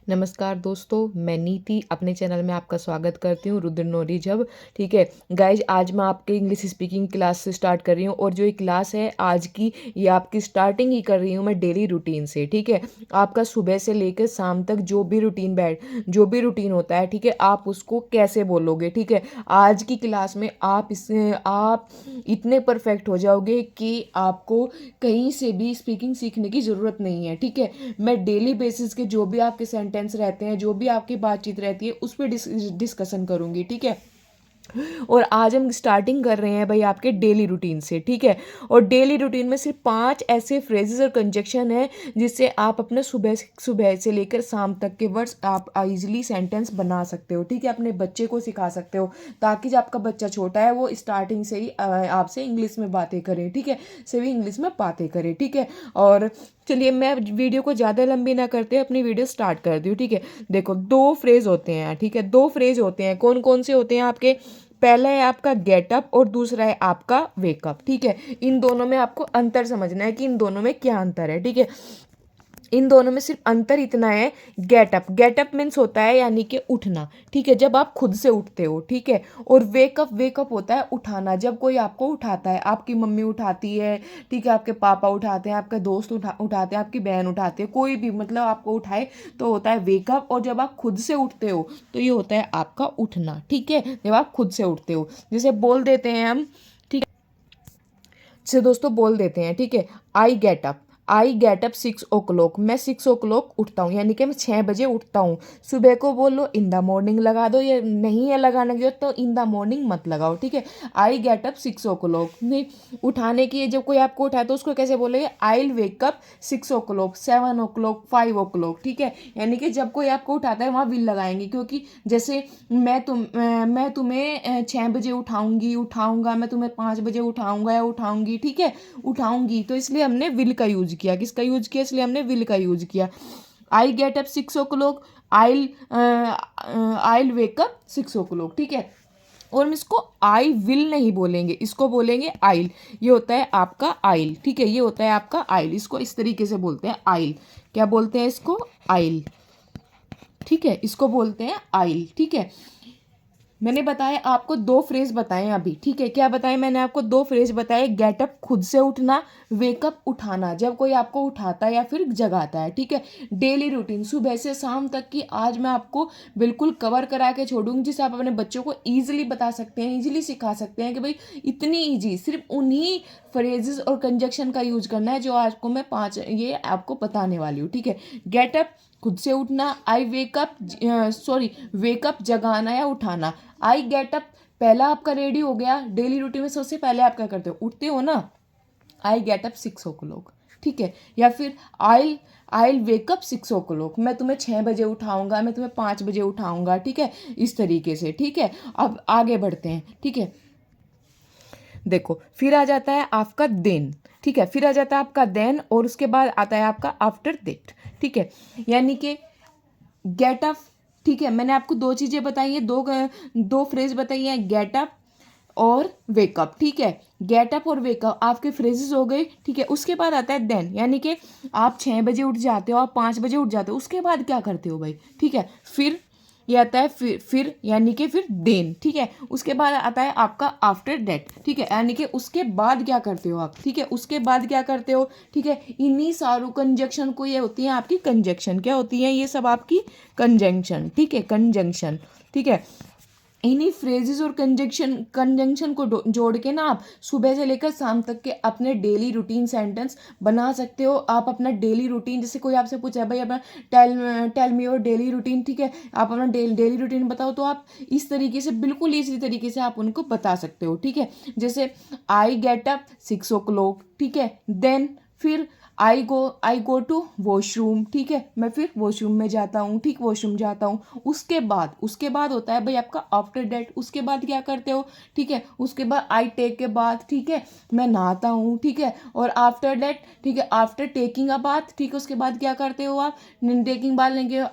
नमस्कार दोस्तों, मैं नीति अपने चैनल में आपका स्वागत करती हूँ रुद्र नोरिजब। ठीक है गाइज, आज मैं आपके इंग्लिश स्पीकिंग क्लास से स्टार्ट कर रही हूँ और जो ये क्लास है आज की, ये आपकी स्टार्टिंग ही कर रही हूँ मैं डेली रूटीन से। ठीक है, आपका सुबह से लेकर शाम तक जो भी रूटीन होता है, ठीक है, आप उसको कैसे बोलोगे। ठीक है, आज की क्लास में आप इतने परफेक्ट हो जाओगे कि आपको कहीं से भी स्पीकिंग सीखने की ज़रूरत नहीं है। ठीक है, मैं डेली बेसिस के जो भी आपके सेंटेंस रहते हैं, जो भी आपकी बातचीत रहती है, उस पर डिस्कशन करूंगी। ठीक है, और आज हम स्टार्टिंग कर रहे हैं भाई आपके डेली रूटीन से। ठीक है, और डेली रूटीन में सिर्फ 5 ऐसे फ्रेजेस और कंजक्शन है जिससे आप अपने सुबह से लेकर शाम तक के वर्ड्स आप इजीली सेंटेंस बना सकते हो। ठीक है, अपने बच्चे को सिखा सकते हो ताकि जब आपका बच्चा छोटा है वो स्टार्टिंग से ही आपसे इंग्लिश में बातें करे। ठीक है, सभी इंग्लिश में बातें करे। ठीक है, और चलिए मैं वीडियो को ज़्यादा लंबी ना करते अपनी वीडियो स्टार्ट कर दी हूँ। ठीक है, देखो 2 फ्रेज होते हैं। ठीक है, 2 फ्रेज होते हैं। कौन कौन से होते हैं आपके? पहला है आपका गेटअप और दूसरा है आपका वेकअप। ठीक है, इन दोनों में आपको अंतर समझना है कि इन दोनों में क्या अंतर है। ठीक है, इन दोनों में सिर्फ अंतर इतना है, गेटअप मीन्स होता है यानी कि उठना। ठीक है, जब आप खुद से उठते हो। ठीक है, और वेकअप होता है उठाना, जब कोई आपको उठाता है, आपकी मम्मी उठाती है, ठीक है, आपके पापा उठाते हैं, आपके दोस्त उठाते हैं, आपकी बहन उठाते हैं, कोई भी मतलब आपको उठाए तो होता है वेकअप। और जब आप खुद से उठते हो तो ये होता है आपका उठना। ठीक है, जब आप खुद से उठते हो, जैसे बोल देते हैं हम। ठीक है, से दोस्तों बोल देते हैं। ठीक है, आई गेट अप 6 o'clock, मैं 6 o'clock उठता हूँ, यानी कि मैं 6 बजे उठता हूँ। सुबह को बोलो इन द मॉर्निंग लगा दो, ये नहीं है लगाने की जरूरत तो इन द मॉर्निंग मत लगाओ। ठीक है, आई गेट अप 6 o'clock नहीं उठाने की, जब कोई आपको उठाए तो उसको कैसे बोलेंगे? I will wake up 6 o'clock, 7 o'clock, 5 o'clock। ठीक है, यानी कि जब कोई आपको उठाता है वहाँ विल लगाएंगे, क्योंकि जैसे मैं तुम्हें 6 बजे उठाऊंगा, मैं तुम्हें 5 बजे उठाऊंगा या उठाऊंगी। ठीक है, उठाऊंगी, तो इसलिए हमने विल का यूज किया। किसका यूज किया? इसलिए हमने विल का यूज किया। I get up 6 o'clock, I wake up 6 o'clock। ठीक है, और हम इसको आई विल नहीं बोलेंगे, इसको बोलेंगे आइल। ये होता है आपका आइल। ठीक है, ये होता है आपका आइल, इसको इस तरीके से बोलते हैं आइल। क्या बोलते हैं इसको? आइल। ठीक है, इसको बोलते हैं आइल। ठीक है, मैंने बताया आपको 2 फ्रेज बताए अभी। ठीक है, क्या बताए मैंने आपको? 2 फ्रेज बताए, गेटअप खुद से उठना, वेकअप उठाना, जब कोई आपको उठाता है या फिर जगाता है। ठीक है, डेली रूटीन सुबह से शाम तक की आज मैं आपको बिल्कुल कवर करा के छोड़ूंगी, जिससे आप अपने बच्चों को ईजिली बता सकते हैं, ईजिली सिखा सकते हैं कि भाई इतनी ईजी सिर्फ उन्हीं फ्रेजेस और कंजक्शन का यूज करना है जो आज को मैं 5 ये आपको बताने वाली हूँ। ठीक है, गेटअप खुद से उठना, आई वेकअप वेकअप जगाना या उठाना, आई गेट अप पहला आपका रेडी हो गया। डेली रूटीन में सबसे पहले आप क्या करते हो? उठते हो ना, आई गेट अप 6 o'clock। ठीक है, या फिर आई आई वेकअप 6 o'clock, मैं तुम्हें 6 बजे उठाऊंगा, मैं तुम्हें 5 बजे उठाऊंगा। ठीक है, इस तरीके से। ठीक है, अब आगे बढ़ते हैं। ठीक है, देखो फिर आ जाता है आपका देन। ठीक है, फिर आ जाता है आपका देन, और उसके बाद आता है आपका आफ्टर दैट। ठीक है, यानी कि गेट अप। ठीक है, मैंने आपको 2 चीज़ें बताई है, दो फ्रेज बताई है, गेट अप और वेकअप। ठीक है, गेट अप और वेकअप आपके फ्रेजेस हो गए। ठीक है, उसके बाद आता है देन, यानी कि आप 6 बजे उठ जाते हो, आप 5 बजे उठ जाते हो, उसके बाद क्या करते हो भाई? ठीक है, फिर ये आता है फिर यानी कि फिर देन। ठीक है, उसके बाद आता है आपका आफ्टर दैट। ठीक है, यानी कि उसके बाद क्या करते हो आप? ठीक है, उसके बाद क्या करते हो? ठीक है, इन्हीं सारों कंजक्शन को ये होती है आपकी कंजक्शन। क्या होती है? ये सब आपकी कंजंक्शन। ठीक है, कंजंक्शन। ठीक है, इन्हीं फ्रेजेस और कंजंक्शन को जोड़ के ना आप सुबह से लेकर शाम तक के अपने डेली रूटीन सेंटेंस बना सकते हो। आप अपना डेली रूटीन, जैसे कोई आपसे पूछा है भाई अपना tell me your daily routine. ठीक है, आप अपना डेली रूटीन बताओ, तो आप इस तरीके से बिल्कुल इसी तरीके से आप उनको बता सकते हो। ठीक है, जैसे आई गेट अप 6 o'clock। ठीक है, देन फिर आई गो टू वॉशरूम। ठीक है, मैं फिर वॉशरूम में जाता हूँ। ठीक, वॉशरूम जाता हूँ। उसके बाद होता है भाई आपका आफ्टर डेट। उसके बाद क्या करते हो? ठीक है, उसके बाद आई टेक के बाद, ठीक है, मैं नहाता हूँ। ठीक है, और आफ्टर डेट, ठीक है, आफ्टर टेकिंग अ बाथ, ठीक है, उसके बाद क्या करते हो आप? टेकिंग बाथ लेंगे,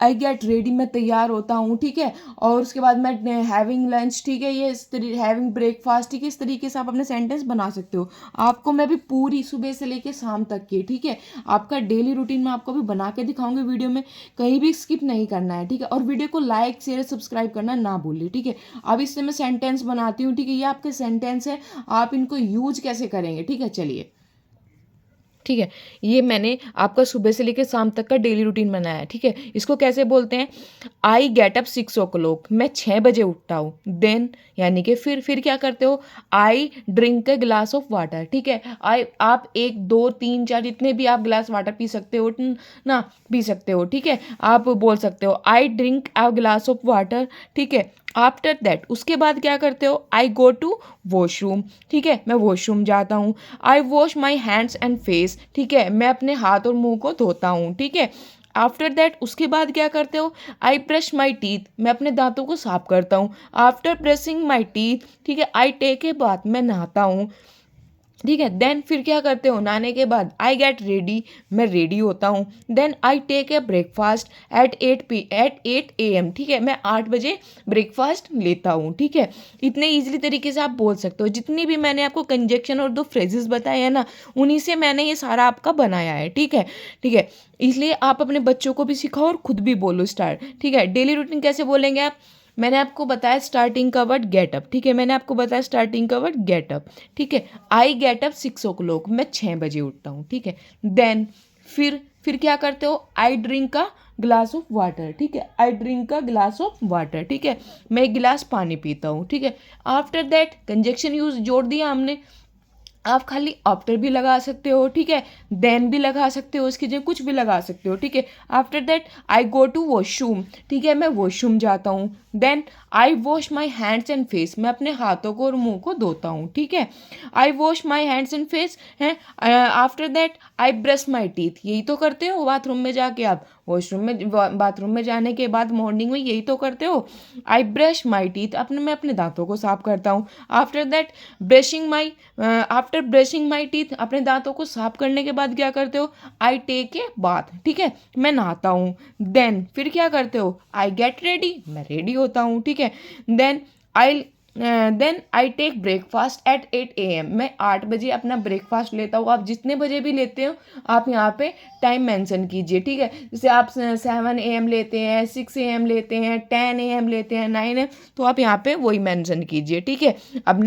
आई गेट रेडी, मैं तैयार होता हूँ, ठीक है। और उसके बाद मैं हैविंग लंच, ठीक है, ये इस तरीके हैविंग ब्रेकफास्ट, ठीक है, इस तरीके से आप अपने सेंटेंस बना सकते हो। आपको मैं भी पूरी सुबह से लेके शाम तक की, ठीक है, आपका डेली रूटीन मैं आपको भी बना के दिखाऊंगी वीडियो में, कहीं भी स्किप नहीं करना है, ठीक है। और वीडियो को लाइक शेयर सब्सक्राइब करना ना भूलिए, ठीक है। अब इससे मैं सेंटेंस बनाती हूँ, ठीक है, ये आपके सेंटेंस है, आप इनको यूज कैसे करेंगे, ठीक है, चलिए। ठीक है, ये मैंने आपका सुबह से लेकर शाम तक का डेली रूटीन बनाया है, ठीक है। इसको कैसे बोलते हैं, आई गेट अप 6 o'clock, मैं 6 बजे उठता हूँ। देन यानी कि फिर क्या करते हो, I drink a glass of water, ठीक है। आई आप 1 2 3 4 जितने भी आप ग्लास वाटर पी सकते हो ना, पी सकते हो, ठीक है। आप बोल सकते हो I drink a glass of water, ठीक है। आफ्टर दैट उसके बाद क्या करते हो, आई गो टू वॉशरूम, ठीक है, मैं वॉशरूम जाता हूँ। I wash my hands and face, ठीक है, मैं अपने हाथ और मुंह को धोता हूँ, ठीक है। आफ्टर दैट उसके बाद क्या करते हो, आई ब्रश माई टीथ, मैं अपने दांतों को साफ करता हूँ। आफ्टर ब्रशिंग माई टीथ, ठीक है, आई टेक ए बाथ, मैं नहाता हूँ, ठीक है। देन फिर क्या करते हो, नहाने के बाद आई गेट रेडी, मैं रेडी होता हूँ। Then I take a breakfast at 8 AM, ठीक है, मैं 8 बजे ब्रेकफास्ट लेता हूँ, ठीक है। इतने ईजिली तरीके से आप बोल सकते हो। जितनी भी मैंने आपको कंजक्शन और 2 फ्रेजेस बताए हैं ना, उन्हीं से मैंने ये सारा आपका बनाया है, ठीक है, ठीक है। इसलिए आप अपने बच्चों को भी सिखाओ और खुद भी बोलो स्टार्ट, ठीक है। डेली रूटीन कैसे बोलेंगे आप, मैंने आपको बताया स्टार्टिंग का वर्ड गेट अप, ठीक है, मैंने आपको बताया स्टार्टिंग का वर्ड गेट अप, ठीक है। आई गेट अप 6 o'clock, मैं 6 बजे उठता हूँ, ठीक है। देन फिर क्या करते हो, आई ड्रिंक का ग्लास ऑफ वाटर, ठीक है, आई ड्रिंक का ग्लास ऑफ वाटर, ठीक है, मैं 1 गिलास पानी पीता हूँ, ठीक है। आफ्टर दैट कंजक्शन यूज जोड़ दिया हमने, आप खाली आफ्टर भी लगा सकते हो, ठीक है, देन भी लगा सकते हो, उसकी जगह कुछ भी लगा सकते हो, ठीक है। After that I go to washroom, ठीक है, मैं वॉशरूम जाता हूँ। Then I wash my hands and face, मैं अपने हाथों को और मुंह को धोता हूँ, ठीक है। I wash my hands and face है। After that I brush my teeth, यही तो करते हो बाथरूम में जाके आप, वॉशरूम में बाथरूम में जाने के बाद मॉर्निंग में यही तो करते हो। आई ब्रश माई टीथ, मैं अपने दांतों को साफ करता हूँ। After that brushing my after brushing my teeth, अपने दांतों को साफ करने के बाद क्या करते हो, आई टेक ए बाथ, ठीक है, मैं नहाता हूँ। देन फिर क्या करते हो, आई गेट रेडी, मैं रेडी होता हूँ, ठीक है। Then I take breakfast at 8 AM, मैं 8 बजे अपना ब्रेकफास्ट लेता हूँ। आप जितने बजे भी लेते हो आप यहाँ पे टाइम मेंशन कीजिए, ठीक है। जैसे आप 7 AM लेते हैं, 6 AM लेते हैं, 10 AM लेते हैं, 9 AM, तो आप यहाँ पे वही मेंशन कीजिए, ठीक है। अब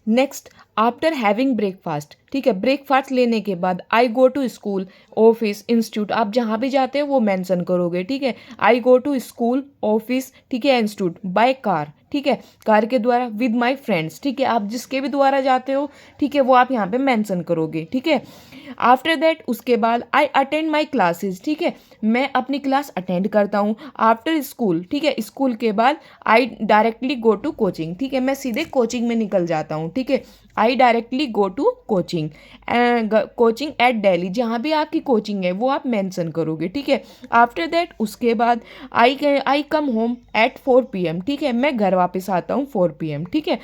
नेक्स्ट आफ्टर हैविंग ब्रेकफास्ट, ठीक है, ब्रेकफास्ट लेने के बाद I go to school office institute, आप जहाँ भी जाते हो वो मेंशन करोगे, ठीक है। आई गो टू स्कूल ऑफिस, ठीक है, इंस्टीट्यूट बाय कार, ठीक है, कार के द्वारा, विद माय फ्रेंड्स, ठीक है, आप जिसके भी द्वारा जाते हो, ठीक है, वो आप यहाँ पे मेंशन करोगे, ठीक है। आफ्टर दैट उसके बाद आई अटेंड माई क्लासेस, ठीक है, मैं अपनी क्लास अटेंड करता हूँ। आफ्टर स्कूल, ठीक है, स्कूल के बाद I directly go to coaching, ठीक है, मैं सीधे कोचिंग में निकल जाता हूँ, ठीक है। I directly go to coaching at Delhi, जहाँ भी आपकी कोचिंग है वो आप मेंशन करोगे, ठीक है। आफ्टर दैट उसके बाद आई कम होम एट 4 PM, ठीक है, मैं घर वापस आता हूँ 4 PM, ठीक है।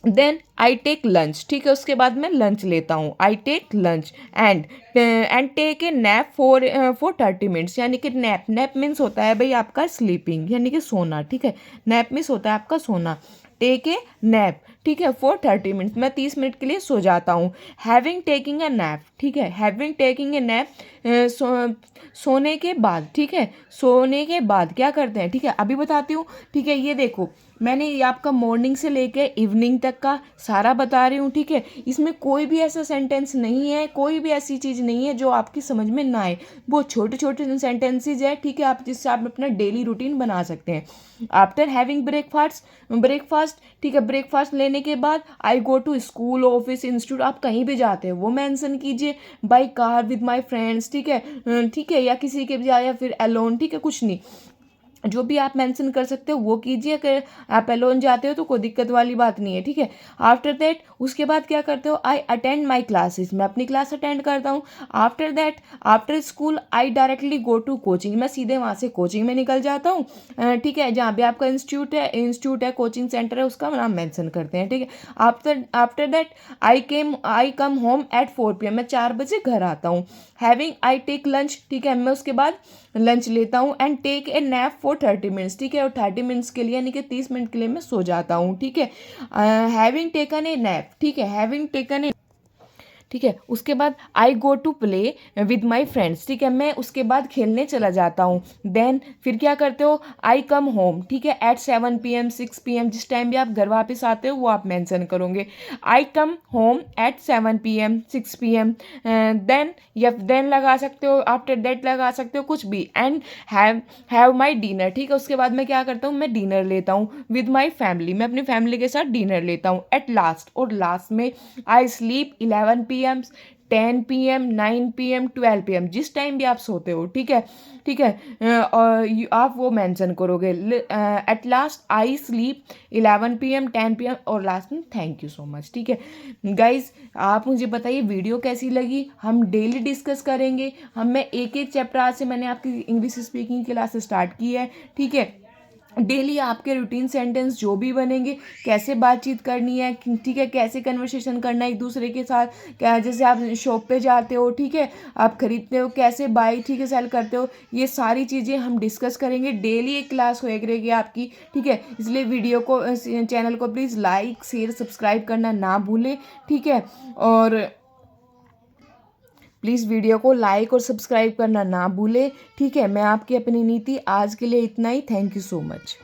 देन आई टेक लंच, ठीक है, उसके बाद मैं लंच लेता हूँ, I take lunch and take a nap for 30 minutes, यानी कि नैप मीन्स होता है भाई आपका स्लीपिंग, यानी कि सोना, ठीक है, नैप मीन्स होता है आपका सोना। टेक ए नैप, ठीक है, फॉर 30 मिनट्स, मैं 30 मिनट के लिए सो जाता हूँ। हैविंग टेकिंग ए नैप, ठीक है, हैविंग टेकिंग ए नैप, सोने के बाद, ठीक है, सोने के बाद क्या करते हैं, ठीक है, अभी बताती हूँ, ठीक है। ये देखो मैंने ये आपका मॉर्निंग से लेके इवनिंग तक का सारा बता रही हूँ, ठीक है। इसमें कोई भी ऐसा सेंटेंस नहीं है, कोई भी ऐसी चीज़ नहीं है जो आपकी समझ में ना आए, वो छोटे छोटे सेंटेंसेज है, ठीक है, आप जिससे आप अपना डेली रूटीन बना सकते हैं। आफ्टर हैविंग ब्रेकफास्ट, ठीक है, ब्रेकफास्ट लेने के बाद I go to school office institute, आप कहीं भी जाते हैं वो मेंशन कीजिए, by car with my friends, ठीक है, ठीक है, या किसी के भी या फिर अलोन, ठीक है, कुछ नहीं। जो भी आप मेंशन कर सकते हो वो कीजिए। अगर आप अलोन जाते हो तो कोई दिक्कत वाली बात नहीं है, ठीक है। आफ्टर दैट उसके बाद क्या करते हो, आई अटेंड माई क्लासेस, मैं अपनी क्लास अटेंड करता हूँ। After that after school I directly go to coaching, मैं सीधे वहाँ से कोचिंग में निकल जाता हूँ, ठीक है। जहाँ भी आपका इंस्टीट्यूट है कोचिंग सेंटर है उसका नाम मेंशन करते हैं, ठीक है। After that I come home eight 4 PM, मैं 4 बजे घर आता हूँ। हैविंग आई टेक लंच, ठीक है, मैं उसके बाद लंच लेता हूँ। And take a nap for 30 minutes, ठीक है, और 30 मिनट्स के लिए यानी कि 30 मिनट के लिए मैं सो जाता हूँ, ठीक है। हैविंग टेकन ए नैप, ठीक है, हैविंग टेकन ए, ठीक है। उसके बाद I go to play with my friends, ठीक है, मैं उसके बाद खेलने चला जाता हूँ। देन फिर क्या करते हो, आई कम होम, ठीक है, एट 7 PM 6 PM, जिस टाइम भी आप घर वापस आते हो वो आप मेंशन करोगे। I come home at 7 PM 6 PM, then या देन लगा सकते हो, आफ्टर दैट लगा सकते हो, कुछ भी। एंड हैव माई डिनर, ठीक है, उसके बाद मैं क्या करता हूँ, मैं डिनर लेता हूँ विद माई फैमिली, मैं अपनी फैमिली के साथ डिनर लेता हूँ। एट लास्ट, और लास्ट में I sleep 11 PM 10 PM 9 PM 12 PM, जिस टाइम भी आप सोते हो, ठीक है, ठीक है। और आप वो मेंशन करोगे। At last I sleep 11 PM 10 PM, और लास्ट में थैंक यू सो मच, ठीक है। गाइज आप मुझे बताइए वीडियो कैसी लगी, हम डेली डिस्कस करेंगे। मैं एक एक चैप्टर, आज से मैंने आपकी इंग्लिश स्पीकिंग क्लास स्टार्ट की है, ठीक है। डेली आपके रूटीन सेंटेंस जो भी बनेंगे, कैसे बातचीत करनी है, ठीक है, कैसे कन्वर्सेशन करना है एक दूसरे के साथ, क्या जैसे आप शॉप पे जाते हो, ठीक है, आप खरीदते हो, कैसे बाई, ठीक है, सेल करते हो, ये सारी चीज़ें हम डिस्कस करेंगे। डेली एक क्लास होएगी रहेगी आपकी, ठीक है। इसलिए वीडियो को, चैनल को प्लीज़ लाइक शेयर सब्सक्राइब करना ना भूलें, ठीक है। और प्लीज़ वीडियो को लाइक और सब्सक्राइब करना ना भूलें, ठीक है। मैं आपकी अपनी नीति, आज के लिए इतना ही। Thank you so much.